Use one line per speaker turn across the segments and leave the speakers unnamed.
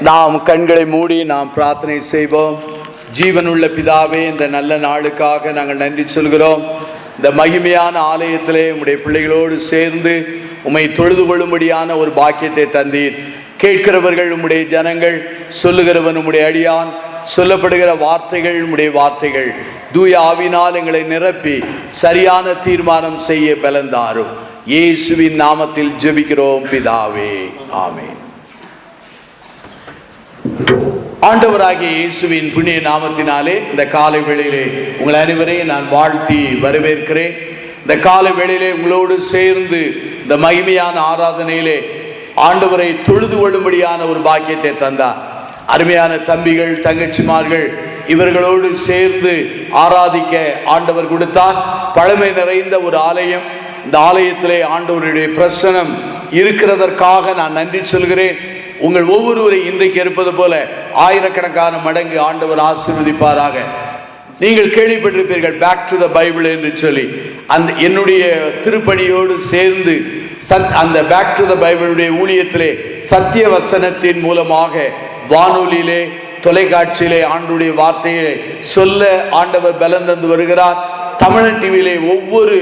நாம் கண்களை மூடி நாம் பிரார்த்தனை செய்வோம். ஜீவனுள்ள பிதாவே, இந்த நல்ல நாளுக்காக நாங்கள் நன்றி சொல்கிறோம். இந்த மகிமையான ஆலயத்திலே உம்முடைய பிள்ளைகளோடு சேர்ந்து உம்மை தொழுது கொள்ளும்படியான ஒரு பாக்கியத்தை தந்தீர். கேட்கிறவர்கள் உம்முடைய ஜனங்கள், சொல்லுகிறவன் உம்முடைய அடியான், சொல்லப்படுகிற வார்த்தைகள் உம்முடைய வார்த்தைகள். தூய ஆவினால் எங்களை நிரப்பி சரியான தீர்மானம் செய்ய பலந்தாரும். இயேசுவின் நாமத்தில் ஜெபிக்கிறோம் பிதாவே, ஆமென். ஆண்டவராகிய இயேசுவின் புண்ணிய நாமத்தினாலே இந்த காலை வேளையிலே உங்கள் அனைவரையும் நான் வாழ்த்தி வரவேற்கிறேன். இந்த காலை வேளையிலே உங்களோடு சேர்ந்து இந்த மகிமையான ஆராதனையிலே ஆண்டவரை தொழுது கொள்ளும்படியான ஒரு பாக்கியத்தை தந்தார். அருமையான தம்பிகள், தங்கச்சிமார்கள் இவர்களோடு சேர்ந்து ஆராதிக்க ஆண்டவர் கொடுத்தார். பழமை நிறைந்த ஒரு ஆலயம். இந்த ஆலயத்திலே ஆண்டவருடைய பிரசனம் இருக்கிறதற்காக நான் நன்றி சொல்கிறேன். உங்கள் ஒவ்வொருவரை இன்றைக்கு இருப்பது போல ஆயிரக்கணக்கான மடங்கு ஆண்டவர் ஆசீர்வதிப்பாராக. நீங்கள் கேள்விப்பட்டிருப்பீர்கள் பேக் டு த பைபிள் என்று சொல்லி. அந்த என்னுடைய திருப்பணியோடு சேர்ந்து அந்த பேக் டு த பைபிளுடைய ஊழியத்திலே சத்திய வசனத்தின் மூலமாக வானொலியிலே, தொலைக்காட்சியிலே ஆண்டுடைய வார்த்தையை சொல்ல ஆண்டவர் பலன் தந்து வருகிறார். தமிழன் டிவியிலே ஒவ்வொரு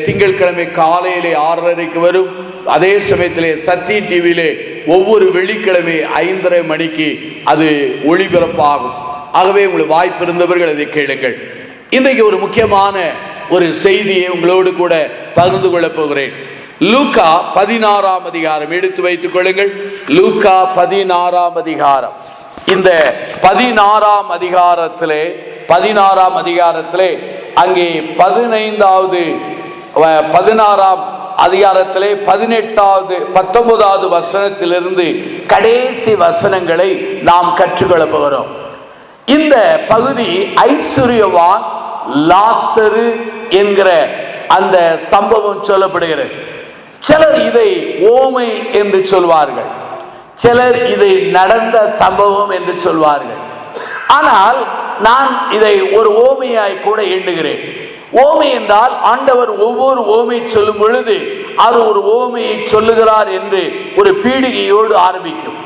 திங்கட்கிழமை காலையிலே 6:30 வரும். அதே சமயத்திலே சத்திய டிவியிலே ஒவ்வொரு வெள்ளிக்கிழமை 5:30 மணிக்கு அது ஒளிபரப்பாகும். ஆகவே உங்களுக்கு வாய்ப்பு இருந்தவர்கள் அதை கேளுங்கள். இன்றைக்கு ஒரு முக்கியமான ஒரு செய்தியை உங்களோடு கூட பகிர்ந்து கொள்ளப் போகிறேன். லூக்கா 16ஆம் அதிகாரம் எடுத்து வைத்துக் கொள்ளுங்கள். லூக்கா 16ஆம் அதிகாரம். இந்த 16ஆம் அதிகாரத்திலே அங்கே 16ஆம் அதிகாரத்திலே 18வது 19வது வசனத்திலிருந்து கடைசி வசனங்களை நாம் கற்றுக்கொள்ளப் போகிறோம். இந்த பகுதி ஐஸ்வர்யவான் லாசரு என்கிற அந்த சம்பவம் சொல்லப்படுகிறது. சிலர் இதை ஓமை என்று சொல்வார்கள், சிலர் இதை நடந்த சம்பவம் என்று சொல்வார்கள். ஆனால் நான் இதை ஒரு ஓமையாய் கூட எண்ணுகிறேன். ஓமை என்றால் ஆண்டவர் ஒவ்வொரு ஓமை சொல்லும் பொழுது அவர் ஒரு ஓமையை சொல்லுகிறார் என்று ஒரு பீடிகையோடு ஆரம்பிக்கும்.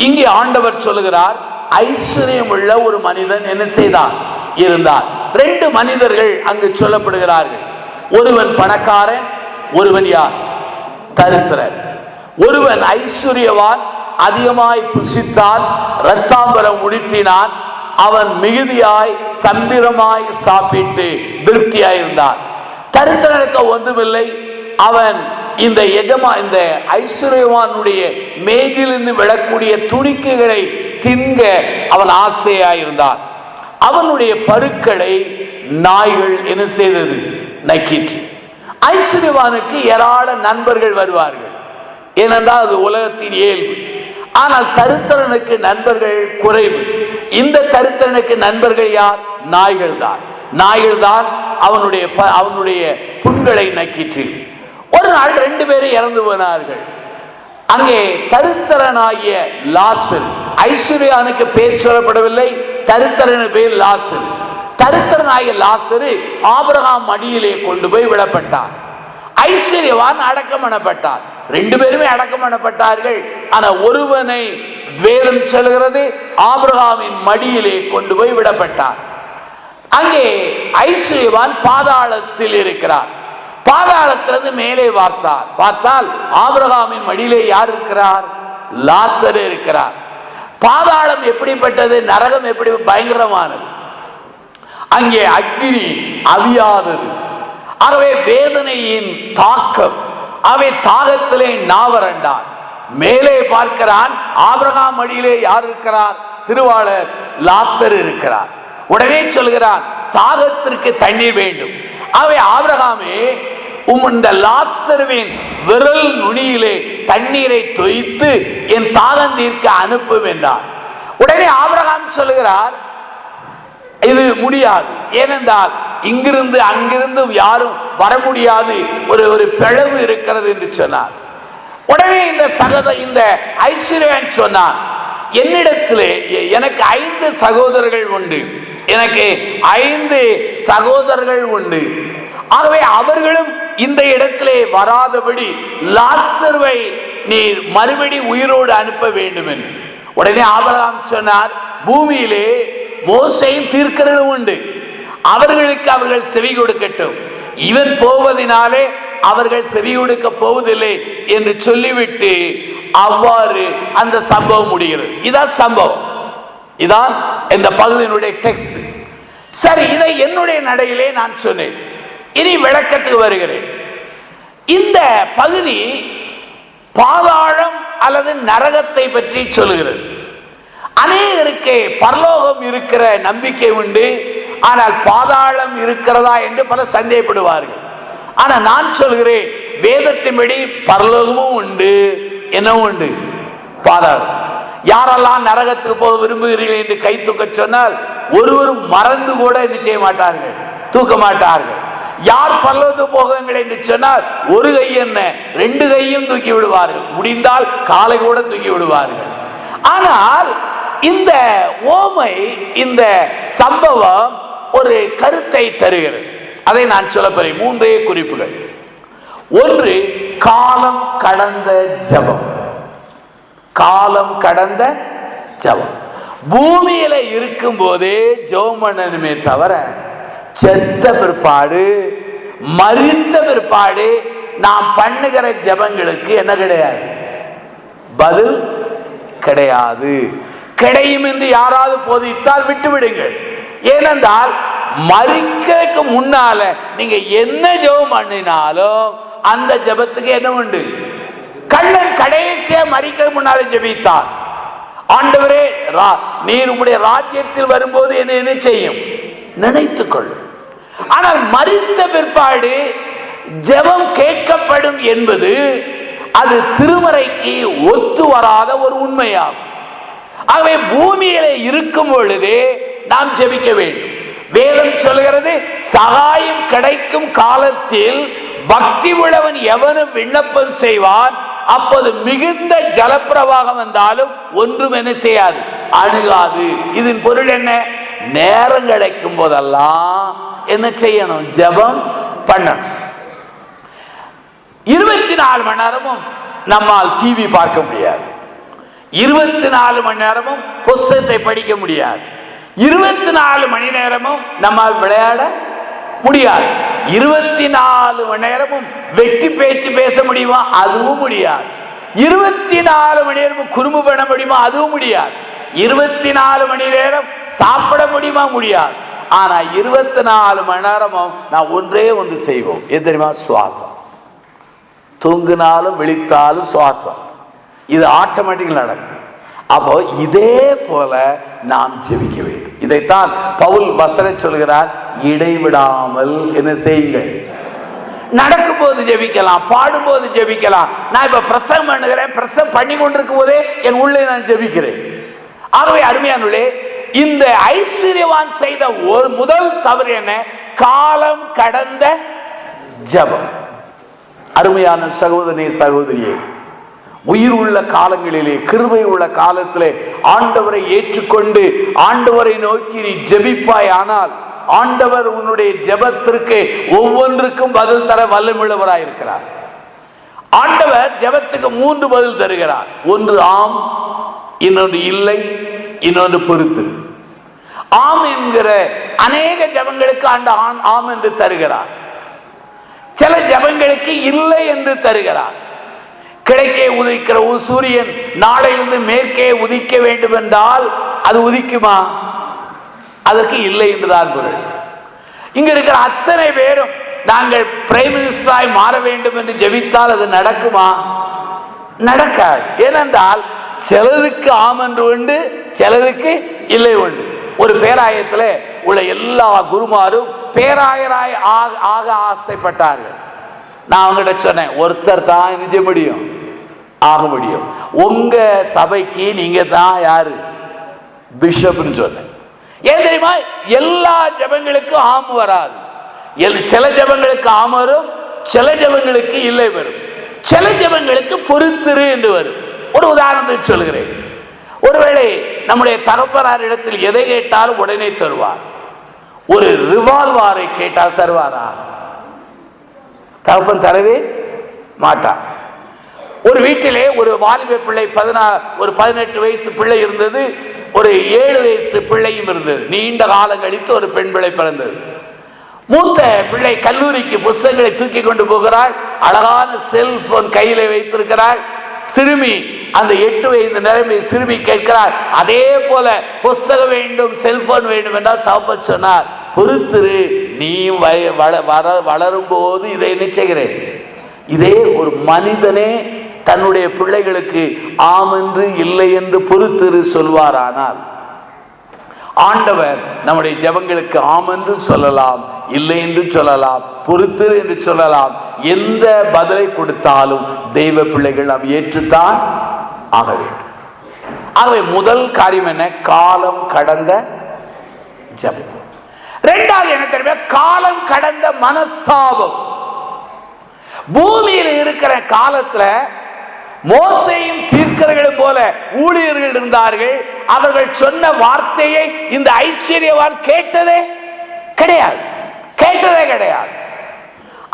இங்கே ஆண்டவர் சொல்லுகிறார், ஐஸ்வர்யம் உள்ள ஒரு மனிதன் என்ன செய்தான் இருந்தார். 2 மனிதர்கள் அங்கு சொல்லப்படுகிறார்கள். ஒருவன் பணக்காரன், ஒருவன் யார்? தரித்திரன். ஒருவன் ஐஸ்வர்யவான், அதிகமாய் புசித்தான், இரத்தாம்பரம் உடுத்தினான், அவன் மிகுதியாய் சம்பிரமாய் சாப்பிட்டு திருப்தியாயிருந்தான். தரித்திரனுக்கு ஒன்றுமில்லை. அவன் இந்த ஐஸ்வர்யவானுடைய மேஜிலிருந்து விழக்கூடிய துணிக்கைகளை தின்க அவன் ஆசையாயிருந்தான். அவனுடைய பருக்களை நாய்கள் என்ன செய்தது? நக்கிற்று. ஐஸ்வர்யவானுக்கு ஏராள நண்பர்கள் வருவார்கள், ஏனென்றால் அது உலகத்தின் இயல்பு. ஆனால் தரித்திரனுக்கு நண்பர்கள் குறைவு. இந்த தரித்திரனுக்கு நண்பர்கள் யார்? நாய்கள் தான். நாய்கள் தான் அவனுடைய புண்களை நக்கிற்று. ஒரு நாள் 2 பேரும் இறந்து போனார்கள். அங்கே தரித்திரனாகிய லாசர், ஐஸ்வர்யானுக்கு பேர் சொல்லப்படவில்லை, தரித்திரன் பேர் லாசர். தரித்திரனாகிய லாசரு ஆபிரகாம் மடியிலே கொண்டு போய் விடப்பட்டார். ஐஸ்வர்யவான் அடக்கம் பண்ணப்பட்டார். 2 பேருமே அடக்கம் பண்ணப்பட்டார்கள். ஆனால் ஒருவனை வேதம் சொல்கிறது ஆபிரகாமின் மடியிலே கொண்டு போய் விடப்பட்டார். அங்கே ஐஸ்வர்யவான் பாதாளத்தில் இருக்கிறார். பாதாளத்திலிருந்து மேலே பார்த்தால் ஆபிரகாமின் மடியிலே யார் இருக்கிறார்? லாசர் இருக்கிறார். பாதாளம் எப்படிப்பட்டது? நரகம் எப்படி பயங்கரமானது. அங்கே அக்கினி அவியாதது. ஆகவே வேதனையின் தாக்கம். அவை தாகத்திலே நாவரண்டான். மேலே பார்க்கிறான், ஆபிரகாம் மடியிலே யார் இருக்கிறார்? திருவாளர் லாசர் இருக்கிறார். உடனே சொல்கிறான், தாகத்திற்கு தண்ணீர் வேண்டும். அவை ஆபிரகாமே, இந்த லாசருவின் விரல் நுனியிலே தண்ணீரை தோய்த்து என் தாகம் தீர்க்க அனுப்பும் என்றார். உடனே ஆபிரகாம் சொல்கிறார், இது முடியாது, ஏனென்றால் இங்கிருந்து அங்கிருந்து யாரும் வர முடியாது, ஒரு பிளவு இருக்கிறது என்று சொன்னார். உடனே இந்த ஐஸ்வர்யன் சொன்னான், என்னிடத்திலே எனக்கு 5 சகோதரர்கள் உண்டு, எனக்கு 5 சகோதரர்கள் உண்டு. ஆகவே அவர்களும் இந்த இடத்திலே வராதபடி லாசருவை நீர் மறுபடி உயிரோடு அனுப்ப வேண்டும் என்று. உடனே ஆபிரகாம் சொன்னார், பூமியிலே மோசேயும் தீர்க்கதரிசிகளும் உண்டு, அவர்களுக்கு அவர்கள் செவி கொடுக்கட்டும், இவன் போவதினாலே அவர்கள் செவி கொடுக்க போவதில்லை என்று சொல்லிவிட்டு அவ்வாறு அந்த சம்பவம் முடிகிறது. இதான் சம்பவம், இதான் இந்த பகுதியினுடைய டெக்ஸ்ட். சரி, இதை என்னுடைய நடையிலே நான் சொன்னேன். இனி விளக்கத்துக்கு வருகிறேன். இந்த பகுதி பாதாளம் அல்லது நரகத்தை பற்றி சொல்லுகிறது. அநேகருக்கு பரலோகம் இருக்கிற நம்பிக்கை உண்டு, ஆனால் பாதாளம் இருக்கிறதா என்று பல சந்தேகப்படுவார்கள். ஆனா நான் சொல்கிறேன், வேதத்தின்படி பரலோகமும் உண்டு, என்னவும் உண்டு, பாதாளம். யாரெல்லாம் நரகத்துக்கு போக விரும்புகிறீர்கள் என்று கை தூக்க சொன்னால் ஒருவரும் மறந்து கூட என்ன செய்ய மாட்டார்கள், தூக்க மாட்டார்கள். யார் பரலோகத்துக்கு போகுங்கள் என்று சொன்னால் ஒரு கை என்ன, ரெண்டு கையும் தூக்கி விடுவார்கள், முடிந்தால் காலை கூட தூக்கி விடுவார்கள். ஆனால் இந்த ஓமை, இந்த சம்பவம் ஒரு கருத்தை தருகிறது. அதை நான் சொல்ல போறேன். மூன்றே குறிப்புகள். ஒன்று, காலம் கடந்த ஜெபம். காலம் கடந்த ஜெபம். பூமியில இருக்கும் போதே ஜெபம் பண்ணணுமே தவிர செத்த பிற்பாடு, மரித்த பிற்பாடு நாம் பண்ணுகிற ஜெபங்களுக்கு என்ன கிடையாது, பதில் கிடையாது. கிடையும் என்று யாராவது போதித்தால் விட்டுவிடுங்கள். ஏனென்றால் மரிக்கிறதுக்கு முன்னால நீங்க என்ன ஜெபம் பண்ணினாலும் அந்த ஜெபத்துக்கு என்ன உண்டு. கண்ணன் கடைசியா மரிக்க முன்னாலே ஜெபித்தார், ஆண்டவரே நீர் உம்முடைய ராஜ்யத்தில் வரும்போது என்ன செய்யும் நினைத்துக்கொள். ஆனால் மரித்த பிற்பாடு ஜெபம் கேட்கப்படும் என்பது அது திருமறைக்கு ஒத்து வராத ஒரு உண்மையாகும். ஆகவே பூமியில இருக்கும் பொழுதே நாம் ஜெபிக்க வேண்டும். வேதம் சொல்கிறது, சகாயம் கிடைக்கும் காலத்தில் பக்தி உள்ளவன் எவனும் விண்ணப்பம் செய்வான், அப்போது மிகுந்த ஜலப்பிரவாகம் வந்தாலும் ஒன்றும் என்ன செய்யாது, அணுகாது. இதன் பொருள் என்ன, நேரம் கிடைக்கும் போதெல்லாம் என்ன செய்யணும், ஜெபம் பண்ணணும். 24 மணி நேரமும் நம்மால் டிவி பார்க்க முடியாது, 24 மணி நேரமும் புத்தகத்தை படிக்க முடியாது, 24 மணி நேரமும் நம்மால் விளையாட முடியாது, 24 மணி நேரமும் வெட்டி பேச்சு பேச முடியுமா, அதுவும் முடியாது, 24 மணி நேரமும் குறும்பு பண்ண முடியுமா, அதுவும் முடியாது, 24 மணி நேரம் சாப்பிட முடியுமா, முடியாது. ஆனா 24 மணி நேரமும் நான் ஒன்றே ஒன்று செய்வோம், எது தெரியுமா, சுவாசம். தூங்கினாலும் விழித்தாலும் சுவாசம், இது ஆட்டோமேட்டிக் நடக்கும். அப்போ இதே போல நாம் ஜெபிக்க வேண்டும். இதைத்தான் பவுல் வசனம் சொல்கிறார், இடைவிடாமல் என்ன செய்யுங்கள். நடக்கும் போது ஜெபிக்கலாம், பாடும்போது ஜெபிக்கலாம். நான் இப்ப பிரசங்கம் பண்ணுகிறேன், பிரசங்கம் பண்ணி கொண்டிருக்கும் போதே என் உள்ளே நான் ஜெபிக்கிறேன். ஆகவே அருமையானவர்களே, இந்த ஐஸ்வர்யவான் செய்த ஒரு முதல் தவறு என்ன, காலம் கடந்த ஜெபம். அருமையான சகோதரனே சகோதரியே, உயிர் உள்ள காலங்களிலே, கிருபை உள்ள காலத்திலே ஆண்டவரை ஏற்றுக்கொண்டு ஆண்டவரை நோக்கி நீ ஜெபிப்பாய், ஆனால் ஆண்டவர் உன்னுடைய ஜெபத்திற்கு ஒவ்வொன்றுக்கும் பதில் தர வல்லமுள்ளவராயிருக்கிறார். ஆண்டவர் ஜெபத்துக்கு 3 பதில் தருகிறார். ஒன்று ஆம், இன்னொன்று இல்லை, இன்னொன்று பொறுத்து. ஆம் என்கிற அநேக ஜெபங்களுக்கு ஆம் என்று தருகிறார், சில ஜெபங்களுக்கு இல்லை என்று தருகிறார். கிழக்கே உதிக்கிற சூரியன் நாளையிலிருந்து மேற்கே உதிக்க வேண்டும் என்றால் அது உதிக்குமா, அதற்கு இல்லை என்றுதான் பொருள். இங்க இருக்கிற அத்தனை பேரும் நாங்கள் பிரைம் மினிஸ்டராய் மாற வேண்டும் என்று ஜெபித்தால் அது நடக்குமா, நடக்காது. ஏனென்றால் சிலதுக்கு ஆம் என்று உண்டு, சிலதுக்கு இல்லை உண்டு. ஒரு பேராயத்தில் உள்ள எல்லா குருமாரும் பேராயராய் ஆக ஆசைப்பட்டார்கள். நான் அவங்ககிட்ட சொன்னேன், ஒருத்தர் தான் நிஜ முடியும், ஆக முடியும். உங்க சபைக்கு நீங்க தான் யாரு, பிஷப்னு சொன்னேன். ஏன் தெரியுமா, எல்லா ஜெபங்களுக்கும் ஆம் வராது. சில ஜெபங்களுக்கு ஆம் வரும், சில ஜெபங்களுக்கு இல்லை வரும், சில ஜெபங்களுக்கு பொறுத்திரு என்று வரும். ஒரு உதாரணத்துக்கு சொல்கிறேன். ஒருவேளை நம்முடைய தகப்பனார் இடத்தில் எதை கேட்டாலும் உடனே தருவார். ஒரு ரிவால்வாரை கேட்டால் தருவாரா? தகப்பன் தரவே மாட்டார். ஒரு வீட்டிலே ஒரு வாலிப பிள்ளை, ஒரு 18 வயசு பிள்ளை இருந்தது, ஒரு 7 வயசு பிள்ளையும் இருந்தது. நீண்ட காலம் கழித்து ஒரு பெண் பிள்ளை பிறந்தது. மூத்த பிள்ளை கல்லூரிக்கு புத்தகங்களை தூக்கி கொண்டு போகிறாள். அழகான செல்போன் கையில வைத்திருக்கிறாள். சிறுமி, அந்த 8 வயது நிலைமை சிறுமி கேட்கிறார். அதே போல புத்தகம் வேண்டும், செல்போன் வேண்டும் என்றால் தகப்பன் சொன்னார், பொறுத்திரு, நீ வளரும் போது இதை நிச்சயிக்கிறேன். இதே ஒரு மனிதனே தன்னுடைய பிள்ளைகளுக்கு ஆம் என்று இல்லை என்று பொறுத்திரு சொல்வாரானால், ஆண்டவர் நம்முடைய ஜெபங்களுக்கு ஆம் என்று சொல்லலாம், இல்லை என்று சொல்லலாம், பொறுத்து என்று சொல்லலாம். எந்த பதிலை கொடுத்தாலும் தெய்வ பிள்ளைகள் நாம் ஏற்றுத்தான் ஆக வேண்டும். ஆகவே முதல் காரியம் என்ன? காலம் கடந்த ஜெபம். இரண்டாவது என்ன தெரியுமா? காலம் கடந்த மனஸ்தாபம். பூமியில் இருக்கிற காலத்துல மோசேயும் தீர்க்கர்களும் போல ஊழியர்கள் இருந்தார்கள். அவர்கள் சொன்ன வார்த்தையை இந்த ஐஸ்வர்யவான் கேட்டதே கிடையாது.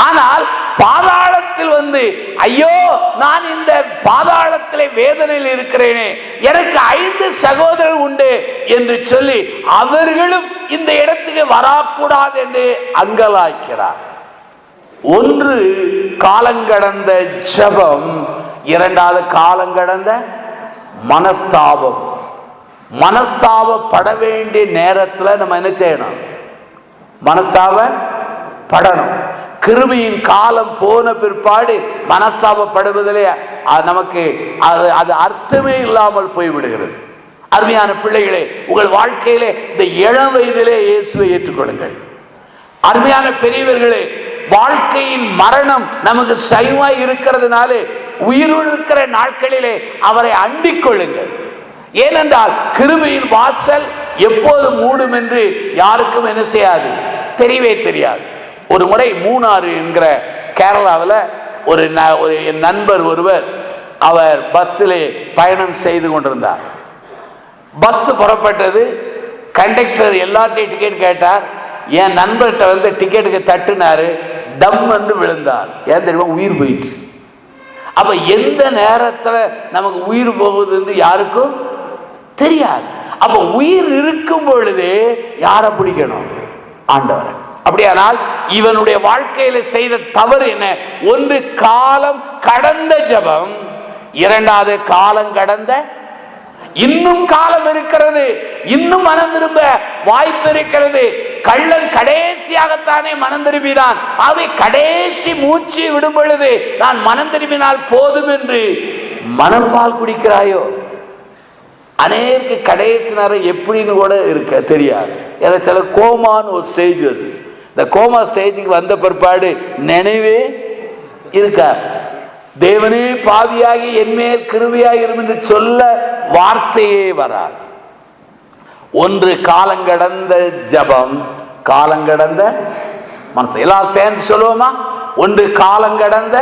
ஆனால் பாதாளத்தில் வந்து, ஐயோ நான் இந்த பாதாளத்திலே வேதனையில் இருக்கிறேனே, எனக்கு 5 சகோதரர்கள் உண்டு என்று சொல்லி அவர்களும் இந்த இடத்துக்கு வரக்கூடாது என்று அங்கலாய்க்கிறார். ஒன்று காலங்கடந்த ஜெபம், இரண்டாவது காலங்கடந்த மனஸ்தாபம். மனஸ்தாபப்பட வேண்டிய நேரத்தில் நம்ம என்ன செய்யணும்? மனஸ்தாபப்படணும். கிருபையின் காலம் போன பிற்பாடு மனஸ்தாபப்படுவதிலே நமக்கு அது அர்த்தமே இல்லாமல் போய்விடுகிறது. அருமையான பிள்ளைகளே, உங்கள் வாழ்க்கையிலே இந்த இளம் வயதிலே இயேசுவை ஏற்றுக்கொள்ளுங்கள். அருமையான பெரியவர்களே, வாழ்க்கையின் மரணம் நமக்கு சைவாய் இருக்கிறதுனாலே உயிரோடு இருக்கிற நாட்களிலே அவரை அண்டிக் கொள்ளுங்கள். ஏனென்றால் கிருபையின் வாசல் எப்போது மூடும் என்று யாருக்கும் என்ன செய்யாது, தெரியவே தெரியாது. ஒரு முறை மூணாறு என்கிற கேரளாவில் ஒரு என் நண்பர் ஒருவர், அவர் பஸ்ஸிலே பயணம் செய்து கொண்டிருந்தார். பஸ் புறப்பட்டது. கண்டக்டர் எல்லாத்தையும் டிக்கெட் கேட்டார். என் நண்பர்கிட்ட வந்து டிக்கெட்டுக்கு தட்டுனாரு. டம் என்று விழுந்தார். ஏன் தெரியுமா? உயிர் போயிடுச்சு. அப்ப எந்த நேரத்துல நமக்கு உயிர் போகுதுன்னு யாருக்கும் தெரியாது. அப்ப உயிர் இருக்கும் பொழுதே யாரை பிடிக்கணும்? ஆண்டவரை. அப்படியானால் இவனுடைய வாழ்க்கையில செய்த தவறு என்ன? ஒன்று காலம் கடந்த ஜெபம், இரண்டாவது காலம் கடந்த. இன்னும் காலம் இருக்கிறது, இன்னும் மனம் திரும்ப வாய்ப்பு இருக்கிறது. கள்ளன் கடைசியாகத்தானே மனம் திரும்பினான். அவை கடைசி மூச்சு விடும் பொழுது நான் மனம் திரும்பினால் போதும் என்று மனப்பால் குடிக்கிறாயோ? அநேருக்கு கடைசி நேரம் எப்படின்னு கூட இருக்க தெரியாது. சில கோமான்னு ஒரு ஸ்டேஜ் வருது. இந்த கோமா ஸ்டேஜுக்கு வந்த பிற்பாடு நினைவே இருக்காது. தேவனே பாவியாகி என்மேல் கிருபையாய் இரும் என்று சொல்ல வார்த்தையே வராது. ஒன்று காலங்கடந்த ஜபம், காலங்கடந்த மனசு. எல்லாம் சேர்ந்து சொல்லுவோமா? ஒன்று காலங்கடந்த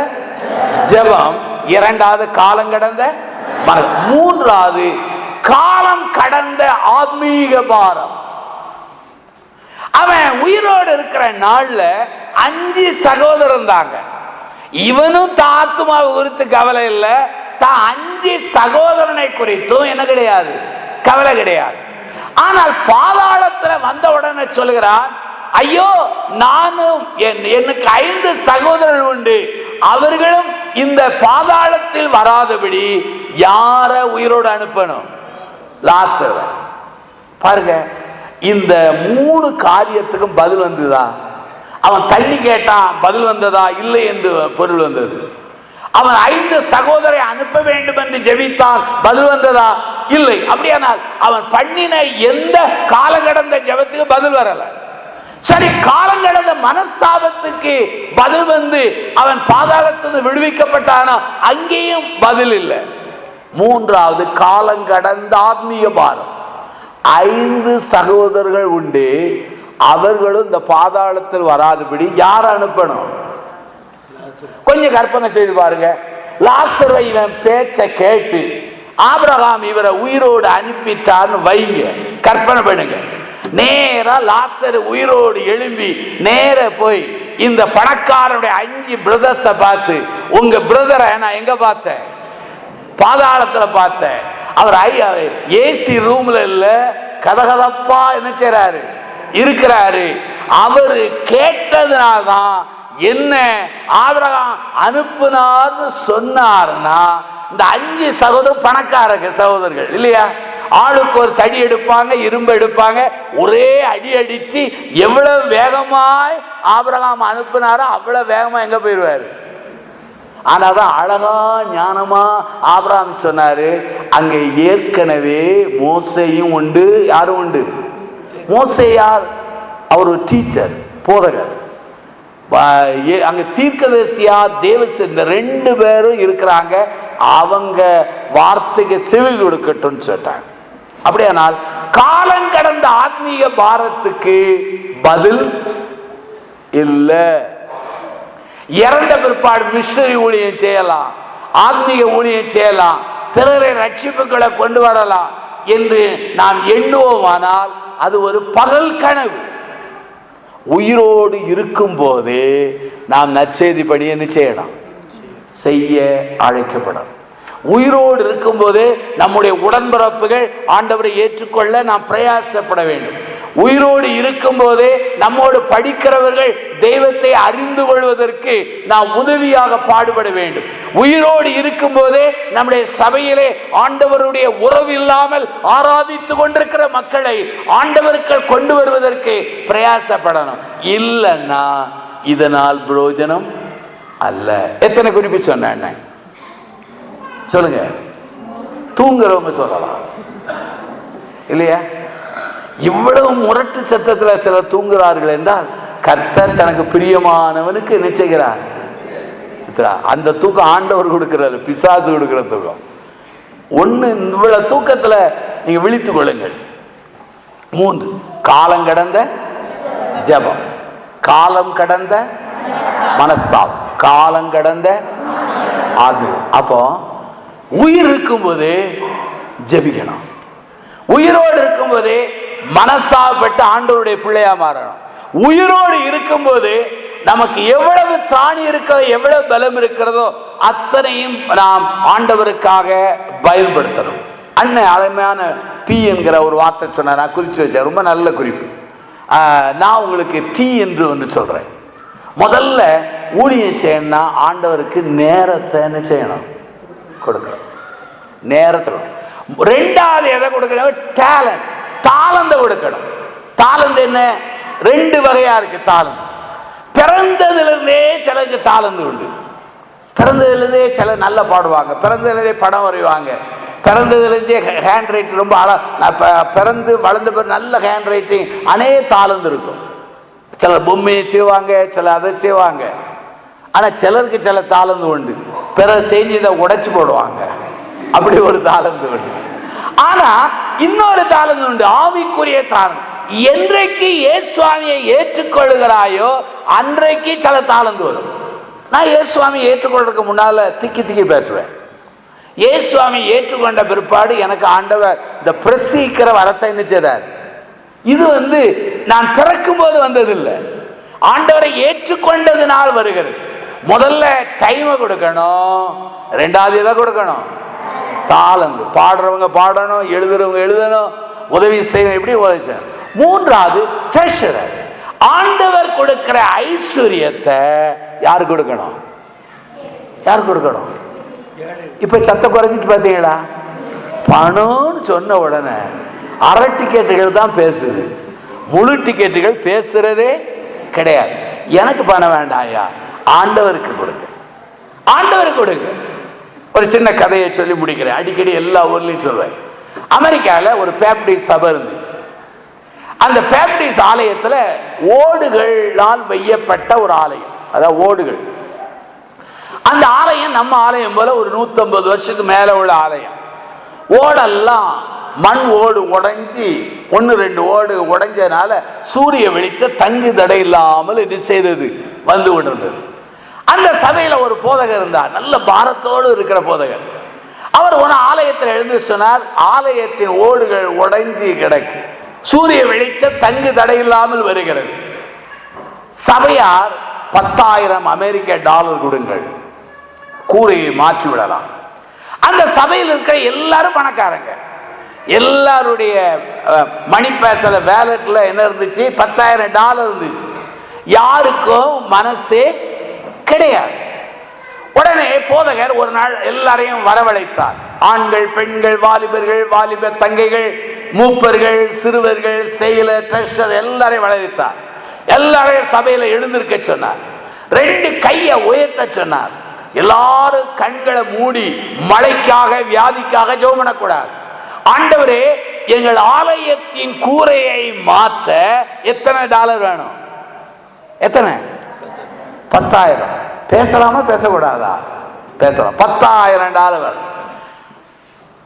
ஜபம், இரண்டாவது காலங்கடந்த மனசு, மூன்றாவது காலம் கடந்த ஆத்மீக பாரம். அவன் உயிரோடு இருக்கிற நாள்ல 5 சகோதரன் தாங்க. இவனும் தாத்துமாவை குறித்து கவலை இல்லை, தான் 5 சகோதரனை குறித்தும் என்ன கிடையாது, கவலை கிடையாது. ஆனால் பாதாளத்துல வந்த உடனே சொல்லுகிறான், ஐயோ நானும் எனக்கு 5 சகோதரர்கள் உண்டு, அவர்களும் இந்த பாதாளத்தில் வராதபடி யார உயிரோடு அனுப்பணும்? லாசர். பாருங்க, இந்த 3 காரியத்துக்கும் பதில் வந்ததா? அவன் தண்ணி கேட்டான், பதில் வந்ததா? இல்லை என்று பொருள் வந்தது. அவன் 5 சகோதரை அனுப்ப வேண்டும் என்று ஜெபித்தான், பதில் வந்ததா? இல்லை. அப்படியானால் அவன் பண்ணின எந்த காலங்கடந்த ஜெபத்துக்கு பதில் வரல. சரி, காலங்கடந்த மனஸ்தாபத்துக்கு பதில் வந்து அவன் பாதாளத்திலிருந்து விடுவிக்கப்பட்டானா? அங்கேயும் பதில் இல்லை. மூன்றாவது காலங்கடந்த ஆத்மீக பாரம். 5 சகோதரர்கள் உண்டு, அவர்களும் இந்த பாதாளத்தில் வராதபடி யார் அனுப்பணும்? கொஞ்சம் கற்பனை செய்து பாருங்க. லாசரை இவன் பேச்ச கேட்டு ஆபிரகாம் இவரை உயிரோடு அனுப்பிட்டான்னு வைங்க, கற்பனை பண்ணுங்க. நேரா லாசர் உயிரோடு எழும்பி நேர போய் இந்த பணக்காரருடைய 5 பிரதர்ஸை பார்த்து, உங்க பிரதரை நான் எங்க பார்த்தேன்? பாதாளத்துல பார்த்தேன். அவர் ஏசி ரூம்ல இல்ல, கதகதப்பா என்ன செய்றாரு, இருக்கிறாரு. அவரு கேட்டதுனால்தான் என்ன ஆபிரகாம் அனுப்புனார்னு சொன்னார்னா, இந்த 5 சகோதரர் பணக்கார சகோதரர்கள் இல்லையா, ஆளுக்கு ஒரு தடி எடுப்பாங்க, இரும்பு எடுப்பாங்க, ஒரே அடி அடிச்சு எவ்வளவு வேகமாய் ஆபிரகாம் அனுப்புனாரோ அவ்வளவு வேகமா எங்க போயிடுவாரு. ஆனாதான் அழகா ஞானமா ஆபிரகாம் சொன்னாரு, அங்க ஏற்கனவே மோசேயும் உண்டு. யாரும் உண்டு? மோசே யார்? அவர் ஒரு டீச்சர், போதகர். அங்க தீர்க்கதரிசியா தேவசி, இந்த 2 பேரும் இருக்கிறாங்க. அவங்க வார்த்தைக்கு செவி கொடுக்கட்டும் சொல்லிட்டாங்க. அப்படியானால் காலம் கடந்த ஆத்மீக பாரத்துக்கு பதில் இல்ல. இறந்த பிற்பாடு மிஷனரி ஊழியம் செய்யலாம், ஆத்மீக ஊழியம் செய்யலாம், பிறரை ரட்சிப்புகளை கொண்டு வரலாம் என்று நாம் எண்ணுவோமானால் அது ஒரு பகல் கனவு. உயிரோடு இருக்கும் போதே நாம் நற்செய்தி பணி என்ன செய்யணும், செய்ய அழைக்கப்படும். உயிரோடு இருக்கும் போதே நம்முடைய உடன்பிறப்புகள் ஆண்டவரை ஏற்றுக்கொள்ள நாம் பிரயாசப்பட வேண்டும். உயிரோடு இருக்கும் போதே நம்மோடு படிக்கிறவர்கள் தெய்வத்தை அறிந்து கொள்வதற்கு நாம் உதவியாக பாடுபட வேண்டும். உயிரோடு இருக்கும் போதே நம்முடைய சபையிலே ஆண்டவருடைய உறவு இல்லாமல் ஆராதித்து கொண்டிருக்கிற மக்களை ஆண்டவருக்கு கொண்டு வருவதற்கு பிரயாசப்படணும். இல்லைன்னா இதனால் பிரயோஜனம் அல்ல. எத்தனை குறிப்பு சொன்ன சொல்லுங்க. தூங்குறவங்க சொல்லலாம் இல்லையா? இவ்வளவு முரட்டு சத்தத்தில் சிலர் தூங்குகிறார்கள் என்றால் கர்த்தர் தனக்கு பிரியமானவனுக்கு என்ன செய்கிறார்? அந்த தூக்கம் ஆண்டவர் கொடுக்கிறது, பிசாசு கொடுக்கிற தூக்கம். ஒண்ணு, இவ்வளவு தூக்கத்துல நீங்க விழித்துக் கொள்ளுங்கள். 3, காலம் கடந்த ஜெபம், காலம் கடந்த மனஸ்தாபம், காலம் கடந்த ஆத்மீகம். அப்போ உயிர் இருக்கும்போது ஜெபிக்கணும். உயிரோடு இருக்கும்போது மனஸ்தாபப்பட்டு ஆண்டவருடைய பிள்ளையா மாறணும். உயிரோடு இருக்கும்போது நமக்கு எவ்வளவு தானி இருக்கிறதோ, எவ்வளவு பலம் இருக்கிறதோ அத்தனையும் நாம் ஆண்டவருக்காக பயன்படுத்தணும். அண்ணன் அருமையான பி என்கிற ஒரு வார்த்தை சொன்னார், நான் குறித்து வச்சேன், ரொம்ப நல்ல குறிப்பு. நான் உங்களுக்கு டி என்று ஒன்று சொல்றேன். முதல்ல ஊழியம் செய்யணும்னா ஆண்டவருக்கு நேரத்தை என்ன செய்யணும், கொடுக்கணும். நேரத்தில். 2வது எதை கொடுக்கணும்? டேலண்ட், தாளந்த கொடுக்கணும். தாளந்து என்ன? 2 வகையா இருக்கு தாளந்து. பிறந்ததிலிருந்தே சிலருக்கு தாளந்து உண்டு. பிறந்ததிலிருந்தே சிலர் நல்லா பாடுவாங்க, பிறந்ததிலிருந்தே படம் வரைவாங்க, பிறந்ததிலிருந்தே ஹேண்ட் ரைட்டிங் ரொம்ப பிறந்து வளர்ந்த பிறகு நல்ல ஹேண்ட் ரைட்டிங், அநேக தாளந்து இருக்கும். சிலர் பொம்மையை செய்வாங்க, சிலர் அதை செய்வாங்க. ஆனா சிலருக்கு சில தாளந்து உண்டு, பிறர் செஞ்சதை உடைச்சு போடுவாங்க, அப்படி ஒரு தாளந்து உண்டு. ஆனா இன்னொரு தாளந்து உண்டு, ஆவிக்குரிய தாளந்து. என்றைக்கு இயேசுவாமியை ஏற்றுக்கொள்கிறாயோ அன்றைக்கு சில தாளந்து வரும். நான் இயேசுவாமியை ஏற்றுக்கொள்றதுக்கு முன்னால திக்கி திக்கி பேசுவேன். இயேசுவாமி ஏற்றுக்கொண்ட பிற்பாடு எனக்கு ஆண்டவர் இந்த பிரசிக்கிற வரத்தை என்ன செய்தார். இது நான் பிறக்கும் போது வந்ததில்லை, ஆண்டவரை ஏற்றுக்கொண்டதுனால் வருகிறது. முதல்ல டைமை கொடுக்கணும், 2வது எதை கொடுக்கணும்? தாளந்து. பாடுறவங்க பாடணும், எழுதுறவங்க எழுதணும், உதவி செய்யணும், எப்படி உதவி செய்யணும். 3வது ட்ரெஷரர். ஆண்டவர் கொடுக்கிற ஐஸ்வர்யத்தை யாரு கொடுக்கணும்? யாரு கொடுக்கணும்? இப்ப சத்த குறைஞ்சிட்டு பார்த்தீங்களா? பணம்னு சொன்ன உடனே அரை டிக்கெட்டுகள் தான் பேசுது, முழு டிக்கெட்டுகள் பேசுறதே கிடையாது. எனக்கு பணம் வேண்டாம் ஐயா, ஆண்டவருக்கு கொடுங்க, ஆண்டவருக்கு கொடுங்க. ஒரு சின்ன கதையை சொல்லி முடிக்கிறேன், அடிக்கடி எல்லா ஊர்லயும் சொல்வேன். அமெரிக்காவில் ஒரு பேப்டிஸ்ட் சபை இருந்துச்சு. அந்த பேப்டிஸ்ட் ஆலயத்துல ஓடுகளால் வையப்பட்ட ஒரு ஆலயம், அதாவது ஓடுகள். அந்த ஆலயம் நம்ம ஆலயம் போல ஒரு 150 வருஷத்துக்கு மேல உள்ள ஆலயம். ஓடெல்லாம் மண் ஓடு உடைஞ்சி 1-2 ஓடு உடைஞ்சதுனால சூரிய வெளிச்சம் தங்கு தடை இல்லாமல் இது செய்தது வந்து கொண்டிருந்தது. அந்த சபையில ஒரு போதகர் இருந்தார், நல்ல பாரத்தோடு இருக்கிற போதகர். அவர் ஒரு ஆலயத்தில் எழுந்து சொன்னார், ஆலயத்தின் ஓடுகள் உடைஞ்சி கிடக்கு, சூரிய வெளிச்சம் தங்கு தடை இல்லாமல் வருகிறது. சபையார் 10,000 அமெரிக்க டாலர் கொடுங்கள், கூரையை மாற்றி விடலாம்.
அந்த சபையில் இருக்கிற எல்லாரும் பணக்காரங்க. எல்லாருடைய மணி பேசல வேலட்ல என்ன இருந்துச்சு? $10,000 இருந்துச்சு. யாருக்கும் மனசே கிடையாது. உடனே போதகர் ஒரு நாள் எல்லாரையும் வரவழைத்தார். ஆண்கள், பெண்கள், வாலிபர்கள், வாலிப தங்கைகள், மூப்பர்கள், சிறுவர்கள், செயலர், ட்ரெஷர் எல்லாரையும் வரவழைத்தார். எல்லாரையும் சபையில எழுந்திருக்க சொன்னார். 2 கையை உயர்த்த சொன்னார். எல்லாரும் கண்களை மூடி மழைக்காக, வியாதிக்காக ஜெபம் பண்ணக்கூடாது. ஆண்டவரே, எங்கள் ஆலயத்தின் கூரையை மாற்ற எத்தனை டாலர் வேணும்? எத்தனை? 10,000. பேசலாமா பேசக்கூடாதா? பேசலாம். $10,000 வேணும்.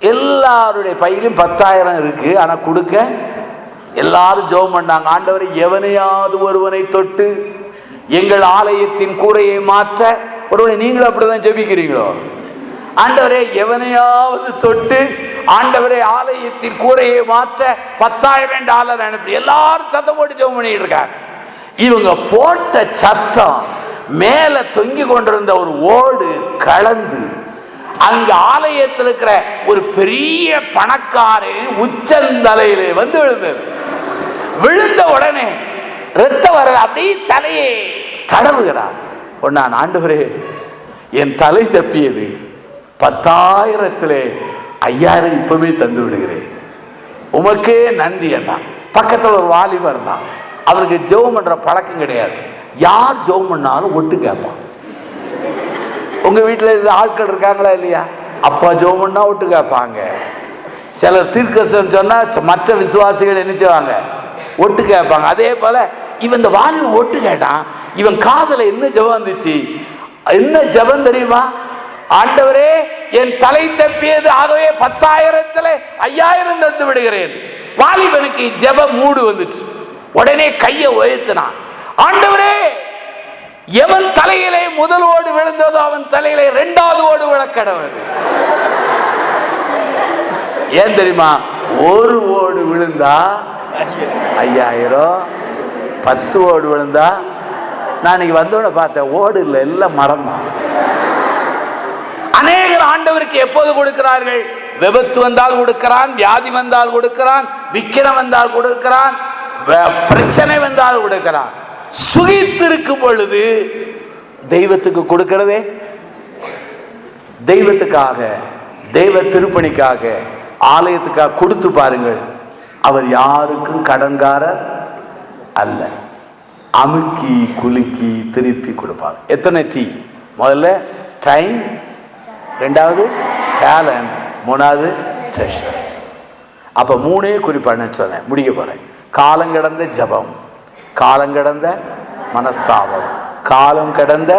எல்லாருடைய பையிலும் 10,000 இருக்கு. ஆனா கொடுக்க எல்லாரும் ஜெபம் பண்ணாங்க. ஆண்டவரை, எவனையாவது ஒருவனை தொட்டு எங்கள் ஆலயத்தின் கூரையை மாற்ற. ஒருவனை நீங்களும் அப்படிதான் ஜெபிக்கிறீங்களோ? ஆண்டவரே, எவனையாவது தொட்டு ஆண்டவரே ஆலயத்தின் கூரையை மாற்ற $10,000 அனுப்பி. எல்லாரும் சத்தம் போட்டு ஜெபம் பண்ணிட்டு இருக்காங்க. இவங்க போட்ட சத்தம் மேல தொங்கி கொண்டிருந்த ஒரு ஓடு கலந்து அங்க ஆலயத்தில் இருக்கிற ஒரு பெரிய பணக்காரன் உச்சந்தலையிலே வந்து விழுந்தது. விழுந்த உடனே ரத்த வர அப்படியே தலையை தடவுகிறார். நான், ஆண்டவரே, என் தலை தப்பியது, 10,000 5,000 இப்பவே தந்து விடுகிறேன், உமக்கே நன்றி அண்ணா. பக்கத்தில் ஒரு வாலிபர் தான். அவருக்கு ஜெபம் பண்ற பழக்கம் கிடையாது. யார் ஜெபம் பண்ணாலும் ஒட்டு கேட்பான். உங்க வீட்டில் இது ஆட்கள் இருக்காங்களா இல்லையா? அப்பா ஜெபம் பண்ணா ஒட்டு கேட்பாங்க. சிலர் தீர்க்கதரிசனம் சொன்னா மற்ற விசுவாசிகள் என்ன செய்வாங்க? ஒட்டு கேட்பாங்க. அதே போல இவன் இந்த வாலிபன் ஒட்டு கேட்டான். இவன் காதுல என்ன ஜெபம் வந்துச்சு? என்ன ஜெபம் தெரியுமா? ஆண்டவரே, என் தலை தப்பியது, ஆகவே 10,000 5,000 தந்து விடுகிறேன். வாலிபனுக்கு ஜெப மூடு வந்துச்சு. உடனே கையை உயர்த்தினான். ஆண்டவரே, எவன் தலையிலே முதல் ஓடு விழுந்ததோ அவன் தலையிலே 2வது ஓடு விழக்கடவது. ஏன் தெரியுமா? ஒரு ஓடு விழுந்தா 5,000, 10 ஓடு விழுந்தா. நான் இன்னைக்கு வந்தோட பார்த்தேன், ஓடு இல்லை, எல்லாம் மரம் தான். அநேகர் ஆண்டவருக்கு எப்போது கொடுக்கிறார்கள்? விபத்து வந்தால் கொடுக்கிறான், வியாதி வந்தால் கொடுக்கிறான், விக்கிரம் வந்தால் கொடுக்கிறான், பிரச்சனை வந்தால் கொடுக்கிறான். சுகித்திருக்கும் பொழுது தெய்வத்துக்கு கொடுக்கிறதே, தெய்வத்துக்காக, தெய்வ திருப்பணிக்காக, ஆலயத்துக்காக கொடுத்து பாருங்கள். அவர் யாருக்கும் கடன்காரர் அல்ல. அமுக்கி குலுக்கி திருப்பி கொடுப்பார். எத்தனை டீ? முதல்ல டைம், 2வது டேலண்ட், 3வது ட்ரெஷர். அப்ப 3 குறிப்பான சொன்னேன், முடிக்க போறேன். காலம் கடந்த ஜபம், காலம் கடந்த மனஸ்தாபம், காலம் கடந்த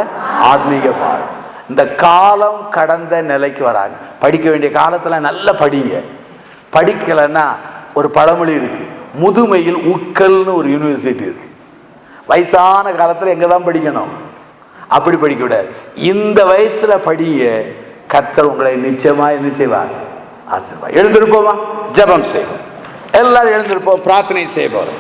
ஆத்மீக பாரம். இந்த காலம் கடந்த நிலைக்கு வராங்க. படிக்க வேண்டிய காலத்துல நல்ல படிங்க. படிக்கலைன்னா ஒரு பழமொழி இருக்கு, முதுமையில் உக்கல்னு ஒரு யூனிவர்சிட்டி இருக்கு. வயசான காலத்துல எங்கதான் படிக்கணும்? அப்படி படிக்க கூடாது. இந்த வயசுல படிய. கர்த்தர் உங்களை நிச்சயமா என்ன செய்வார்? ஆசீர்வாதம். எழுந்திருப்போமா? ஜெபம் செய்வோம். எல்லாரும் எழுந்திருப்போம், பிரார்த்தனை செய்வோம்.